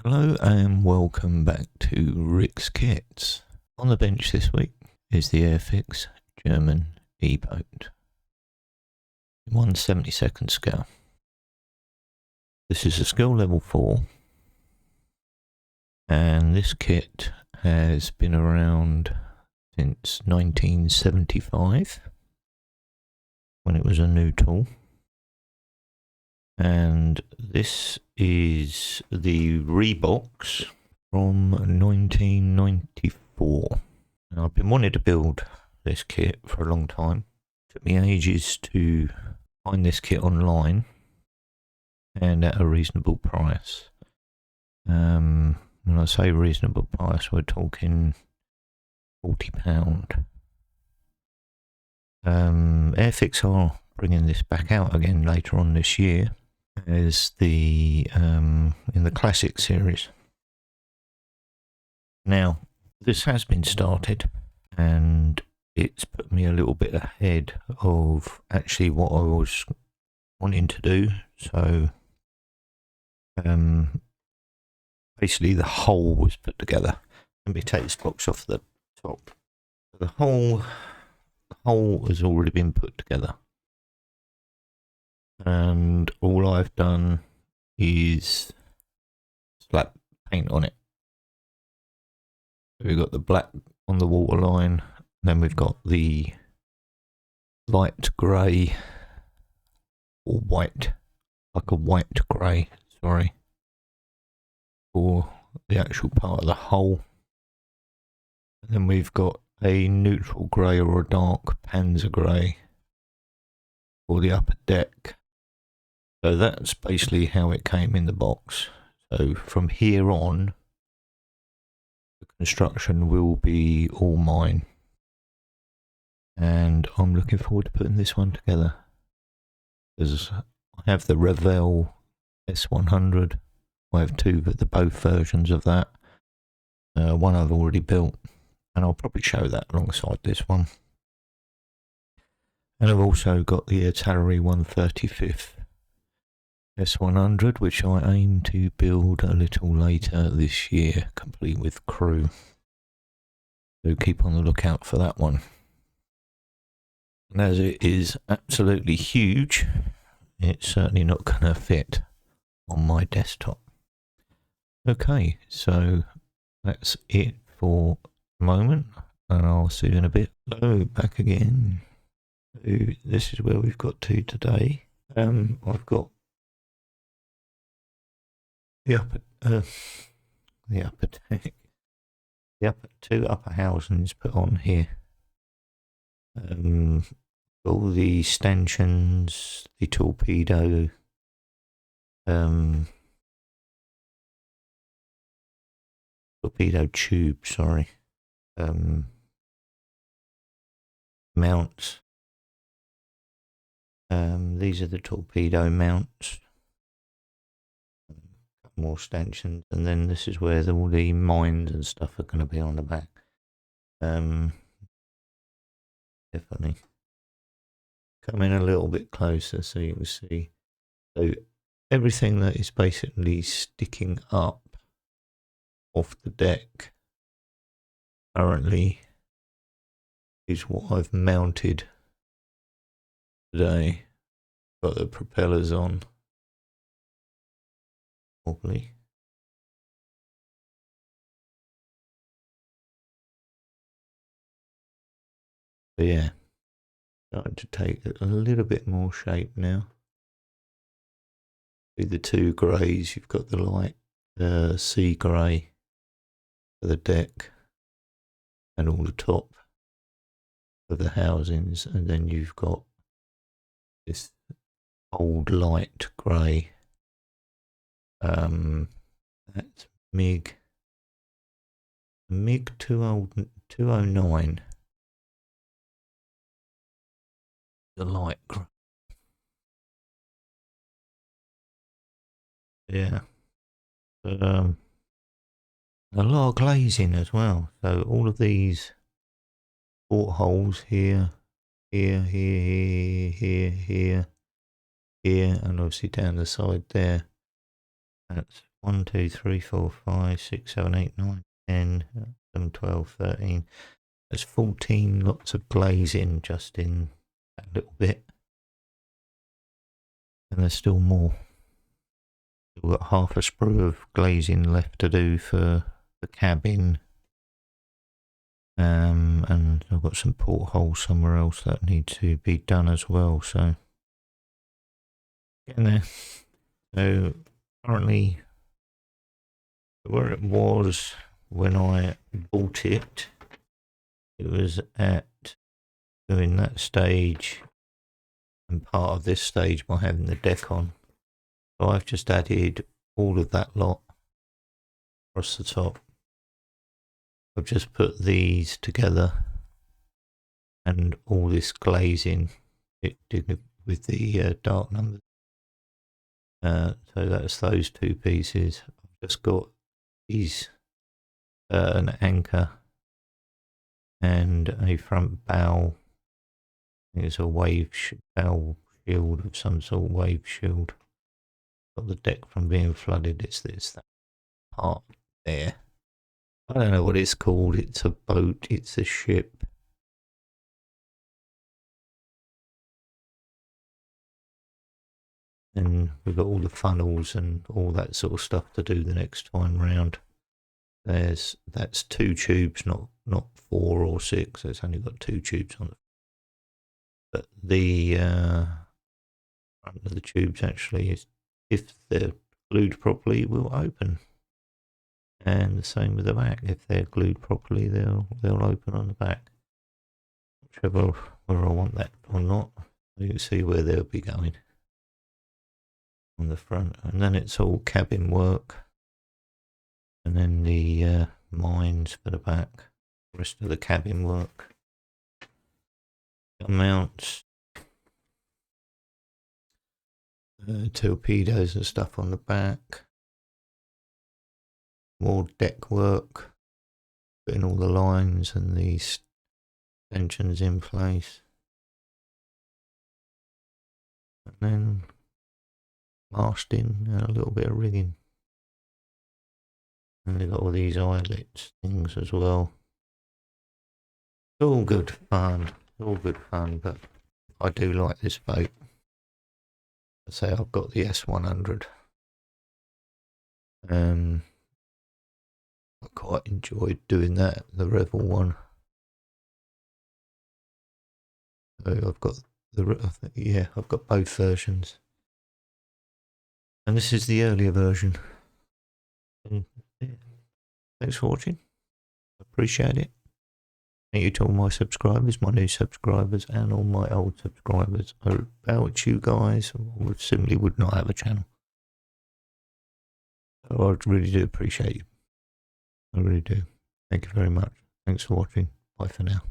Hello and welcome back to Rick's Kits. On the bench this week is the Airfix German E-boat. 1/72nd scale. This is a skill level 4 and this kit has been around since 1975 when it was a new tool. And this is the Rebox from 1994. Now, I've been wanting to build this kit for a long time. It took me ages to find this kit online and at a reasonable price. When I say reasonable price, we're talking £40. Airfix are bringing this back out again later on this year as the in the classic series. Now, this has been started and it's put me a little bit ahead of actually what I was wanting to do. So basically the hull was put together. Let me take this box off the top. The hull has already been put together. And all I've done is slap paint on it. We've got the black on the waterline, then we've got the light grey or white, like a white grey, sorry, for the actual part of the hull. And then we've got a neutral grey or a dark panzer grey for the upper deck. So that's basically how it came in the box. So from here on, the construction will be all mine. And I'm looking forward to putting this one together. Because I have the Revell S100. I have both versions of that. One I've already built. And I'll probably show that alongside this one. And I've also got the Artillery 135th S100, which I aim to build a little later this year, complete with crew. So keep on the lookout for that one. And as it is absolutely huge, it's certainly not going to fit on my desktop. Okay, so that's it for the moment, and I'll see you in a bit. Hello, back again. So this is where we've got to today. I've got the upper deck, two upper housings put on here. All the stanchions, the torpedo, torpedo tube, sorry, mounts. These are the torpedo mounts. More stanchions, and then this is where all the mines and stuff are going to be on the back. Definitely come in a little bit closer so you can see. So everything that is basically sticking up off the deck currently is what I've mounted today. Got the propellers on. Probably. But yeah, starting to take a little bit more shape now. With the two greys, you've got the light sea grey for the deck and all the top of the housings, and then you've got this old light grey. That's MiG 209. The light grey. Yeah. A lot of glazing as well. So all of these portholes here, here, and obviously down the side there. That's 1, 2, 3, 4, 5, 6, 7, 8, 9, 10, 11, 12, 13. There's 14 lots of glazing just in that little bit. And there's still more. We've got half a sprue of glazing left to do for the cabin. And I've got some portholes somewhere else that need to be done as well, so getting there. So currently where it was when I bought it, it was at doing that stage and part of this stage by having the deck on. So I've just added all of that lot across the top. I've just put these together and all this glazing it did with the dark numbers. So that's those two pieces. I've just got these an anchor and a front bow. I think it's a bow shield of some sort, wave shield. Got the deck from being flooded. It's that part there. I don't know what it's called. It's a boat. It's a ship. And we've got all the funnels and all that sort of stuff to do the next time round. That's 2 tubes, not 4 or 6. It's only got 2 tubes on it. But the front of the tubes actually is, if they're glued properly, will open. And the same with the back. If they're glued properly, they'll open on the back. Not sure whether I want that or not. You can see where they'll be going on the front, and then it's all cabin work, and then the mines for the back. The rest of the cabin work. Mounts, torpedoes and stuff on the back. More deck work, putting all the lines and these tensions in place, and then masting and a little bit of rigging. And they've got all these eyelets things as well. It's all good fun. All good fun, but I do like this boat. I say I've got the S100. I quite enjoyed doing that, the Revel one. So I've got I've got both versions. And this is the earlier version. And, yeah. Thanks for watching. Appreciate it. Thank you to all my subscribers, my new subscribers, and all my old subscribers. Without you guys, I simply would not have a channel. So I really do appreciate you. I really do. Thank you very much. Thanks for watching. Bye for now.